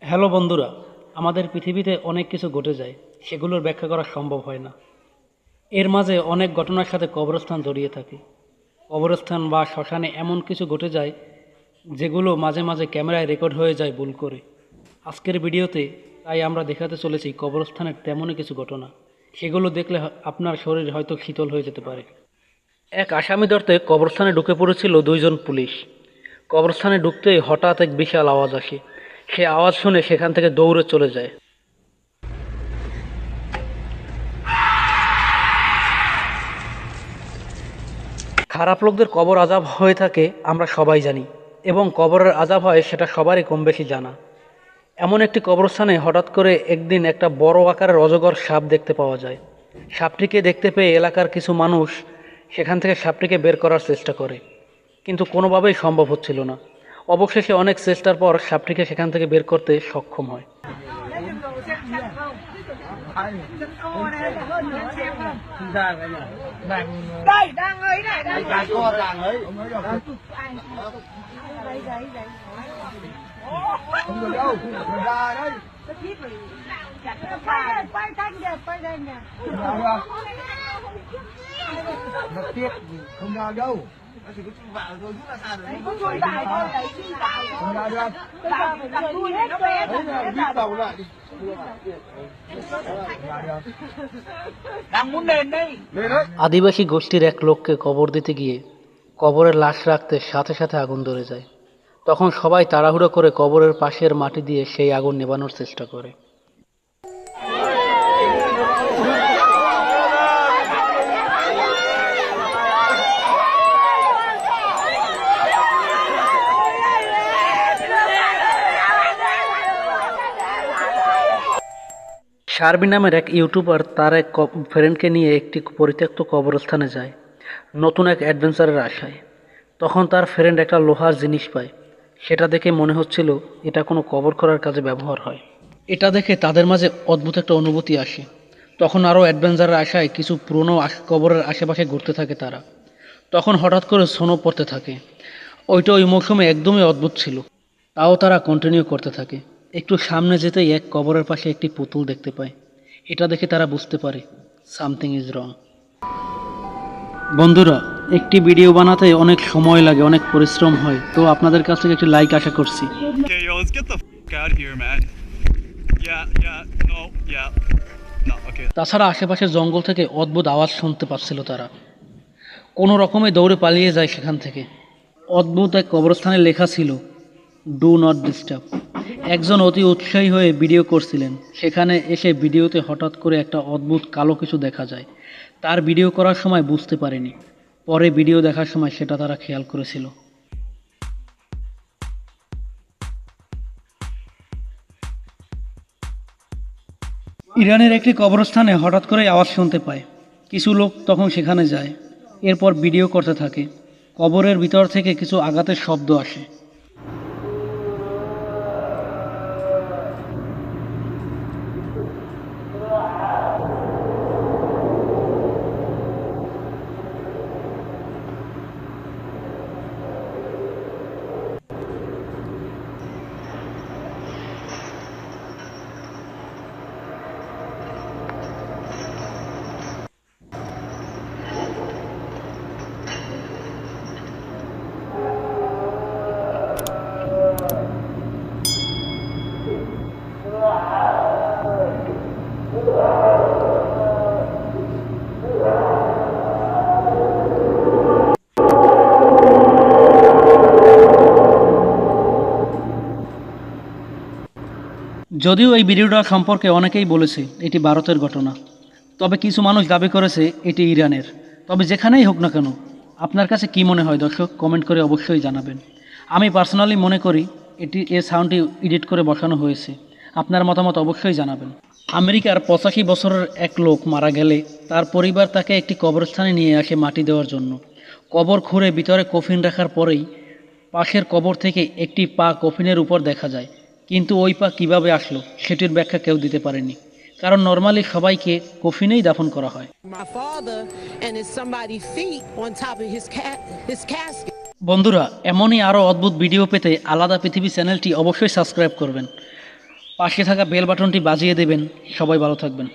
Hello বন্ধুরা, আমাদের পৃথিবীতে অনেক কিছু ঘটে যায়, সেগুলোর ব্যাখ্যা করা সম্ভব হয় না। এর মাঝে অনেক ঘটনার সাথে কবরস্থান জড়িয়ে থাকে। কবরস্থান বা শ্মশানে এমন কিছু ঘটে যায় যেগুলো মাঝে মাঝে ক্যামেরায় রেকর্ড হয়ে যায় ভুল করে। আজকের ভিডিওতে তাই আমরা দেখাতে চলেছি কবরস্থানের তেমনই কিছু ঘটনা। সেগুলো দেখলে আপনার শরীর হয়তো শীতল হয়ে যেতে পারে। এক আসামি ধরতে কবরস্থানে ঢুকে পড়েছিল দুইজন পুলিশ। কবরস্থানে ঢুকতেই হঠাৎ এক বিশাল আওয়াজ আসে। সে আওয়াজ শুনে সেখান থেকে দৌড়ে চলে যায়। খারাপ লোকদের কবর আজাব হয়ে থাকে আমরা সবাই জানি, এবং কবরের আজাব হয় সেটা সবারই কম বেশি জানা। এমন একটি কবরস্থানে হঠাৎ করে একদিন একটা বড় আকারের অজগর সাপ দেখতে পাওয়া যায়। সাপটিকে দেখতে পেয়ে এলাকার কিছু মানুষ সেখান থেকে সাপটিকে বের করার চেষ্টা করে, কিন্তু কোনোভাবেই সম্ভব হচ্ছিল না। অবশেষে অনেক চেষ্টার পর সাপটিকে সেখান থেকে বের করতে সক্ষম হয়। Đây, đang ấy này, đang ấy. Đang ấy. Đấy, đấy, đấy. Không được đâu, không ra đấy. Quay thanh kìa, quay đây kìa. Nó tiếc gì, không ra đâu. Nó chỉ có chui vào thôi, rất là xa rồi. Đấy, chui vào thôi, đấy, chui vào. Không ra được. Bây giờ phải đặt chui này nó bé. Đấy là biết đầu lại đi. Đang muốn lên đây. Lên đấy. আদিবাসী গোষ্ঠীর এক লোককে কবর দিতে গিয়ে কবরের লাশ রাখতে সাথে সাথে আগুন ধরে যায়। তখন সবাই তাড়াহুড়ো করে কবরের পাশের মাটি দিয়ে সেই আগুন নেভানোর চেষ্টা করে। শারবি নামের এক ইউটিউবার তার এক ফ্রেন্ডকে নিয়ে একটি পরিত্যক্ত কবরস্থানে যায় নতুন এক অ্যাডভেঞ্চারের আশায়। তখন তার ফ্রেন্ড একটা লোহার জিনিস পায়। সেটা দেখে মনে হচ্ছিল এটা কোনো কবর করার কাজে ব্যবহার হয়। এটা দেখে তাদের মাঝে অদ্ভুত একটা অনুভূতি আসে। তখন আরও অ্যাডভেঞ্চারের আশায় কিছু পুরনো কবরের আশেপাশে ঘুরতে থাকে তারা। তখন হঠাৎ করে স্নো পড়তে থাকে। ওইটা ওই মৌসুমে একদমই অদ্ভুত ছিল। তাও তারা কন্টিনিউ করতে থাকে। একটু সামনে যেতেই এক কবরের পাশে একটি পুতুল দেখতে পায়। এটা দেখে তারা বুঝতে পারে সামথিং ইজ রং। বন্ধুরা, একটি ভিডিও বানাতে অনেক সময় লাগে, অনেক পরিশ্রম হয়, তো আপনাদের কাছ থেকে একটি লাইক আশা করছি। Okay, yo, let's get the fuck out of here, man. Yeah. No, okay. তাছাড়া আশেপাশের জঙ্গল থেকে অদ্ভুত আওয়াজ শুনতে পাচ্ছিল তারা। কোনো রকমে দৌড়ে পালিয়ে যায় সেখান থেকে। অদ্ভুত এক কবরস্থানে লেখা ছিল ডু নট ডিস্টার্ব। একজন অতি উৎসাহী হয়ে ভিডিও করছিলেন। সেখানে এসে ভিডিওতে হঠাৎ করে একটা অদ্ভুত কালো কিছু দেখা যায়। তার ভিডিও করার সময় বুঝতে পারেনি, পরে ভিডিও দেখার সময় সেটা তারা খেয়াল করেছিল। ইরানের একটি কবরস্থানে হঠাৎ করে আওয়াজ শুনতে পায়। কিছু লোক তখন সেখানে যায়। এরপর ভিডিও করতে থাকে। কবরের ভিতর থেকে কিছু আঘাতের শব্দ আসে। যদিও এই ভিডিওটা সম্পর্কে অনেকেই বলেছে এটি ভারতের ঘটনা, তবে কিছু মানুষ দাবি করেছে এটি ইরানের। তবে যেখানেই হোক না কেন, আপনার কাছে কি মনে হয় দর্শক, কমেন্ট করে অবশ্যই জানাবেন। আমি পার্সোনালি মনে করি এই সাউন্ডটি এডিট করে বসানো হয়েছে। আপনার মতামত অবশ্যই জানাবেন। আমেরিকার 85 বছরের এক লোক মারা গেলে তার পরিবার তাকে একটি কবরস্থানে নিয়ে আসে মাটি দেওয়ার জন্য। কবর খুঁড়ে ভিতরে কফিন রাখার পরেই পাশের কবর থেকে একটি পা কফিনের উপর দেখা যায়, কিন্তু ওই পা কীভাবে আসলো সেটির ব্যাখ্যা কেউ দিতে পারেনি, কারণ নর্মালি সবাইকে কফিনেই দাফন করা হয়। বন্ধুরা, এমনই আরও অদ্ভুত ভিডিও পেতে আলাদা পৃথিবী চ্যানেলটি অবশ্যই সাবস্ক্রাইব করবেন। পাশে থাকা বেল বাটনটি বাজিয়ে দেবেন। সবাই ভালো থাকবেন।